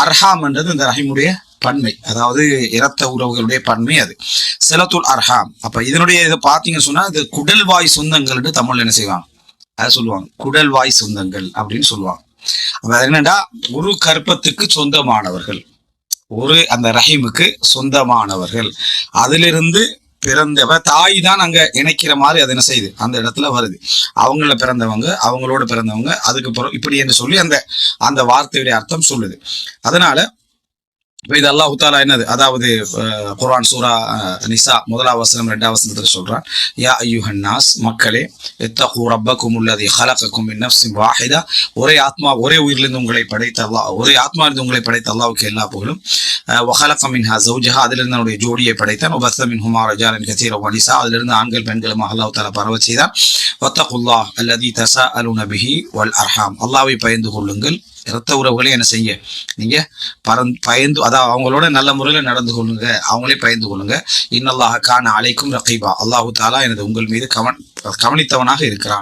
அர்ஹாம் என்றது இந்த ரஹீமுடைய பன்மை, அதாவது இரத்த உறவுகளுடைய பன்மை அது சிலத்துல் அர்ஹாம். அப்ப இதனுடைய இதை பார்த்தீங்கன்னு சொன்னா இது குடல்வாய் சொந்தங்கள் என்று தமிழ்ல என்ன செய்வாங்க, அதை சொல்லுவாங்க குடல்வாய் சொந்தங்கள் அப்படின்னு சொல்லுவாங்க. அப்ப என்னன்னா ஒரு கற்பத்துக்கு சொந்தமானவர்கள், ஒரு அந்த ரஹீமுக்கு சொந்தமானவர்கள், அதிலிருந்து பிறந்தவ தாய் தான் அங்க இணைக்கிற மாதிரி அது என்ன செய்யுது அந்த இடத்துல வருது. அவங்கள பிறந்தவங்க, அவங்களோட பிறந்தவங்க, அதுக்கப்புறம் இப்படி என்று சொல்லி அந்த அந்த வார்த்தையுடைய அர்த்தம் சொல்லுது. அதனால இது அல்லாஹ் தஆலா என்னது, அதாவது குர்ஆன் சூரா நிசா 1வது வசனம் 2வது வசனத்துல சொல்றான், யா அய்யுஹன் நாஸ், மக்களே, இத்தகு ரப்பக்கும் அல்லதி ஹலகக்கும் மின் நஃப்ஸின் வாஹிதா, ஒரே ஆத்மா ஒரே உயிரிலிருந்து உங்களை படைத்த அல்லாஹ், ஒரே ஆத்மாவிலிருந்து உங்களை படைத்த அல்லாஹ்வுக்கு எல்லா புகழும். வஹலக மின்ஹா ஜௌஜஹா, அதிலிருந்து அவருடைய ஜோடியை படைத்தான். வபஸ்ஸ மின்ஹுமா ரிஜாலன் கஸீரன் வ நிஸா, அதிலிருந்து ஆண்கள் பெண்களுமாக அல்லாஹ் தஆலா பரவச் செய்தான். வத்தகுல்லாஹ் அல்லதி தஸாஅலுன பிஹி வல் அர்ஹாம், அல்லாஹ்வை பயந்து கொள்ளுங்கள், இரத்த உறவுகளே என்ன செய்ய நீங்க பயந்து, அதாவது அவங்களோட நல்ல முறையில் நடந்து கொள்ளுங்க, அவங்களே பயந்து கொள்ளுங்க. இன்னல்லாஹ கான அலைக்கும் ரகீபா, அல்லாஹு தஆலா எனது உங்கள் மீது கவனித்தவனாக இருக்கிறான்.